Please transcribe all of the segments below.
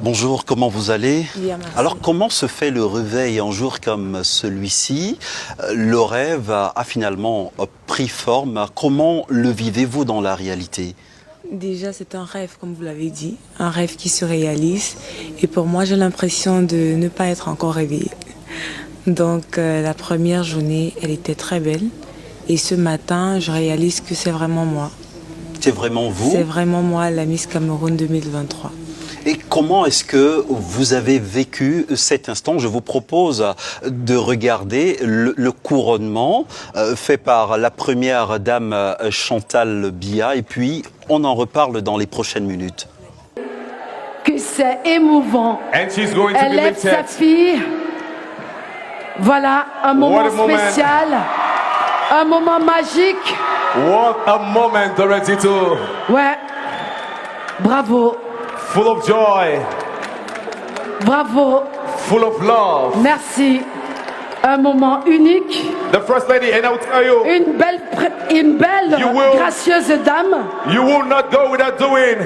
Bonjour, comment vous allez? Bien, merci. Alors, comment se fait le réveil un jour comme celui-ci? Le rêve a finalement pris forme. Comment le vivez-vous dans la réalité? Déjà, c'est un rêve, comme vous l'avez dit, un rêve qui se réalise. Et pour moi, j'ai l'impression de ne pas être encore réveillée. Donc, la première journée, elle était très belle. Et ce matin, je réalise que c'est vraiment moi. C'est vraiment vous? C'est vraiment moi, la Miss Cameroun 2023. Et comment est-ce que vous avez vécu cet instant? Je vous propose de regarder le couronnement fait par la première dame Chantal Biya, et puis on en reparle dans les prochaines minutes. Que c'est émouvant. And she's going to Elle be lève sa lifted. fille. Voilà un moment What a moment. spécial, un moment magique. What a moment, Doretito. Ouais. Bravo, Full of joy, bravo, full of love. merci. Un moment unique, The First Lady, and I will tell you, une belle, You will- gracieuse dame. you will not go without doing.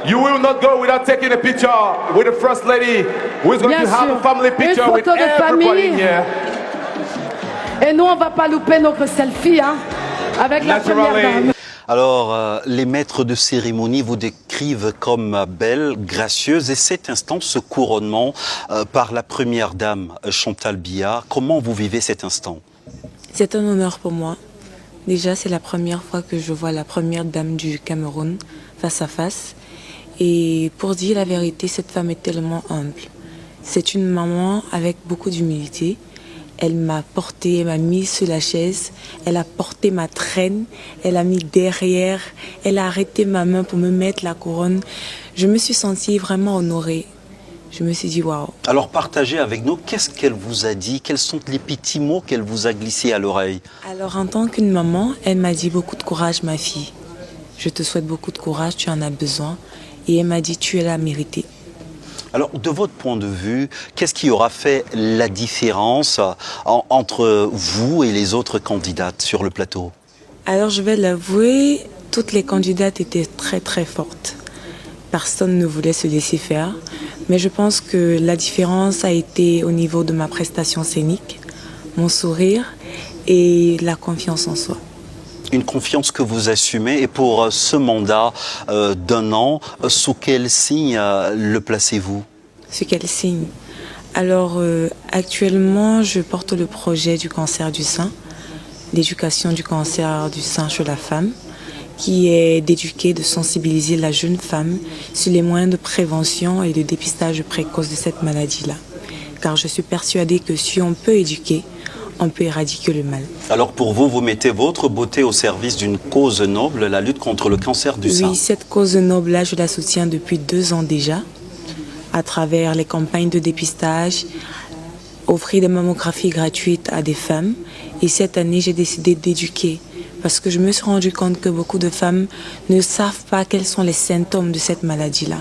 You will not go without taking a picture with the First Lady, who is going Bien to have sûr. a family picture Une with photo de everybody famille. here. Et nous, on va pas louper notre selfie, hein, avec la première Naturally. dame. Alors, les maîtres de cérémonie vous décrivent comme belle, gracieuse, et cet instant, ce couronnement par la première dame Chantal Biya, comment vous vivez cet instant? C'est un honneur pour moi. Déjà, c'est la première fois que je vois la première dame du Cameroun face à face. Et pour dire la vérité, cette femme est tellement humble. C'est une maman avec beaucoup d'humilité. Elle m'a portée, elle m'a mis sur la chaise, elle a porté ma traîne, elle a mis derrière, elle a arrêté ma main pour me mettre la couronne. Je me suis sentie vraiment honorée. Je me suis dit waouh. Alors, partagez avec nous, qu'est-ce qu'elle vous a dit? Quels sont les petits mots qu'elle vous a glissés à l'oreille? Alors en tant qu'une maman, elle m'a dit beaucoup de courage ma fille. Je te souhaite beaucoup de courage, tu en as besoin. Et elle m'a dit tu es la méritée. Alors, de votre point de vue, qu'est-ce qui aura fait la différence entre vous et les autres candidates sur le plateau? Alors je vais l'avouer, toutes les candidates étaient très très fortes. Personne ne voulait se laisser faire. Mais je pense que la différence a été au niveau de ma prestation scénique, mon sourire et la confiance en soi. Une confiance que vous assumez, et pour ce mandat d'un an, sous quel signe le placez-vous? Ce qu'elle signe. Alors actuellement, je porte le projet du cancer du sein, l'éducation du cancer du sein chez la femme, qui est d'éduquer, de sensibiliser la jeune femme sur les moyens de prévention et de dépistage précoce de cette maladie-là. Car je suis persuadée que si on peut éduquer, on peut éradiquer le mal. Alors pour vous, vous mettez votre beauté au service d'une cause noble, la lutte contre le cancer du sein. Oui, cette cause noble-là, je la soutiens depuis 2 ans déjà, à travers les campagnes de dépistage, offrir des mammographies gratuites à des femmes. Et cette année, j'ai décidé d'éduquer, parce que je me suis rendu compte que beaucoup de femmes ne savent pas quels sont les symptômes de cette maladie-là.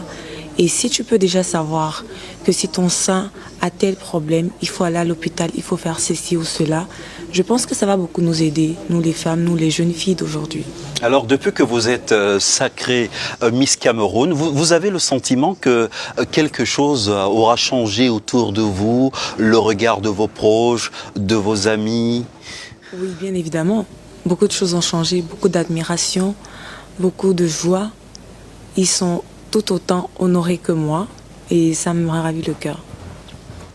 Et si tu peux déjà savoir que si ton sein a tel problème, il faut aller à l'hôpital, il faut faire ceci ou cela, je pense que ça va beaucoup nous aider, nous les femmes, nous les jeunes filles d'aujourd'hui. Alors depuis que vous êtes sacrée Miss Cameroun, vous avez le sentiment que quelque chose aura changé autour de vous, le regard de vos proches, de vos amis? Oui, bien évidemment. Beaucoup de choses ont changé, beaucoup d'admiration, beaucoup de joie. Ils sont tout autant honorés que moi et ça me ravit le cœur.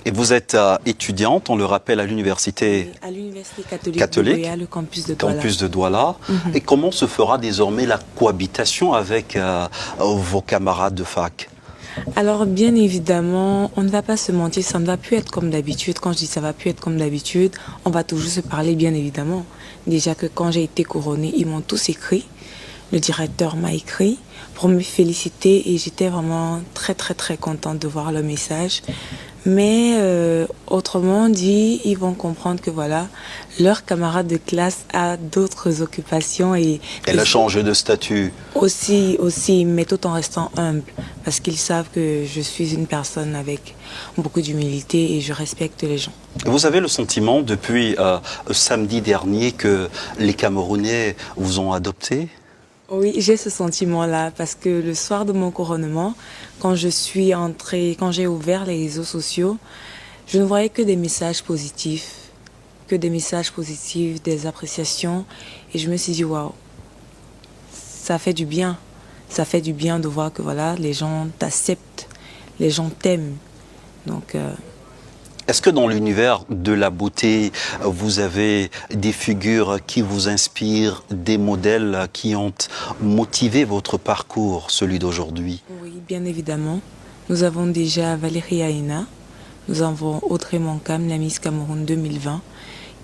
Et vous êtes étudiante, on le rappelle, à l'université À l'université catholique, Catholique, de Douala, le campus de Douala. campus de Douala. Et comment se fera désormais la cohabitation avec vos camarades de fac? Alors bien évidemment, on ne va pas se mentir, ça ne va plus être comme d'habitude. Quand je dis ça va plus être comme d'habitude, on va toujours se parler bien évidemment. Déjà que quand j'ai été couronnée, ils m'ont tous écrit. Le directeur m'a écrit pour me féliciter et j'étais vraiment très très très contente de voir le message. Mais autrement dit, ils vont comprendre que voilà, leur camarade de classe a d'autres occupations et Elle a changé de statut. aussi, mais tout en restant humble, parce qu'ils savent que je suis une personne avec beaucoup d'humilité et je respecte les gens. Vous avez le sentiment depuis samedi dernier que les Camerounais vous ont adopté? Oui, j'ai ce sentiment-là parce que le soir de mon couronnement, quand j'ai ouvert les réseaux sociaux, je ne voyais que des messages positifs, des appréciations. Et je me suis dit, waouh, ça fait du bien. Ça fait du bien de voir que voilà, les gens t'acceptent, les gens t'aiment. Donc, Est-ce que dans l'univers de la beauté, vous avez des figures qui vous inspirent, des modèles qui ont motivé votre parcours, celui d'aujourd'hui? oui, bien évidemment. Nous avons déjà Valérie Aina, nous avons Audrey Moncam, la Miss Cameroun 2020,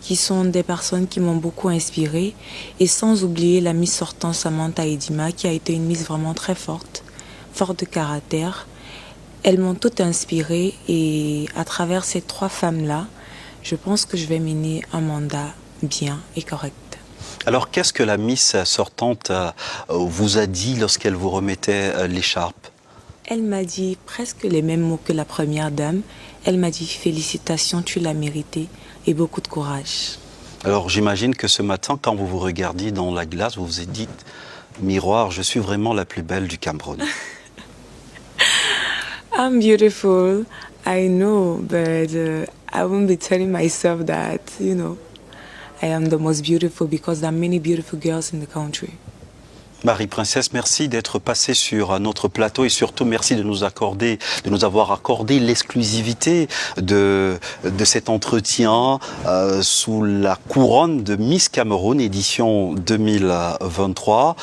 qui sont des personnes qui m'ont beaucoup inspirée. Et sans oublier la Miss sortante Samantha Edima, qui a été une Miss vraiment très forte, forte de caractère. Elles m'ont toutes inspirée et à travers ces trois femmes-là, je pense que je vais mener un mandat bien et correct. Alors, qu'est-ce que la Miss sortante vous a dit lorsqu'elle vous remettait l'écharpe? Elle m'a dit presque les mêmes mots que la première dame. Elle m'a dit « Félicitations, tu l'as mérité et beaucoup de courage ». Alors, j'imagine que ce matin, quand vous vous regardiez dans la glace, vous vous êtes dit « Miroir, je suis vraiment la plus belle du Cameroun ». I'm beautiful, I know, but I won't be telling myself that, I am the most beautiful because there are many beautiful girls in the country. Marie-Princesse, merci d'être passée sur notre plateau et surtout merci de nous avoir accordé l'exclusivité de cet entretien sous la couronne de Miss Cameroun édition 2023.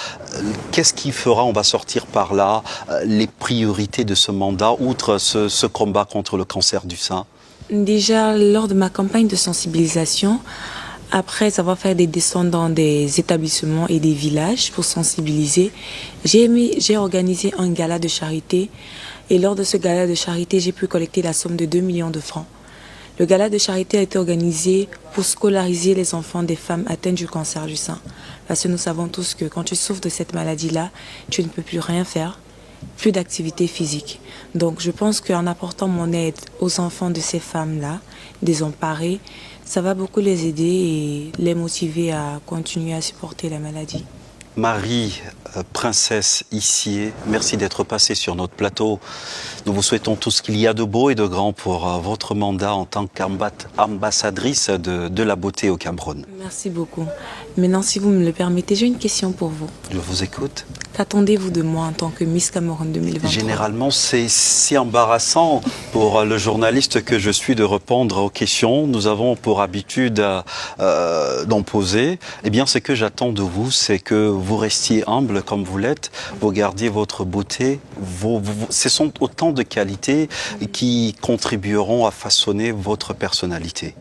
Qu'est-ce qui fera, on va sortir par là, les priorités de ce mandat, outre ce combat contre le cancer du sein? Déjà, lors de ma campagne de sensibilisation, après avoir fait des descentes dans des établissements et des villages pour sensibiliser, j'ai organisé un gala de charité. Et lors de ce gala de charité, j'ai pu collecter la somme de 2 millions de francs. Le gala de charité a été organisé pour scolariser les enfants des femmes atteintes du cancer du sein. Parce que nous savons tous que quand tu souffres de cette maladie-là, tu ne peux plus rien faire, plus d'activité physique. Donc je pense qu'en apportant mon aide aux enfants de ces femmes-là, désemparées, ça va beaucoup les aider et les motiver à continuer à supporter la maladie. Marie-Princesse Issier, merci d'être passée sur notre plateau. Nous vous souhaitons tout ce qu'il y a de beau et de grand pour votre mandat en tant qu'ambassadrice de la beauté au Cameroun. Merci beaucoup. Maintenant, si vous me le permettez, j'ai une question pour vous. Je vous écoute. Qu'attendez-vous de moi en tant que Miss Cameroun 2023? Généralement, c'est si embarrassant pour le journaliste que je suis de répondre aux questions. Nous avons pour habitude d'en poser. Eh bien, ce que j'attends de vous, c'est que vous restiez humble comme vous l'êtes, vous gardiez votre beauté. Ce sont autant de qualités qui contribueront à façonner votre personnalité.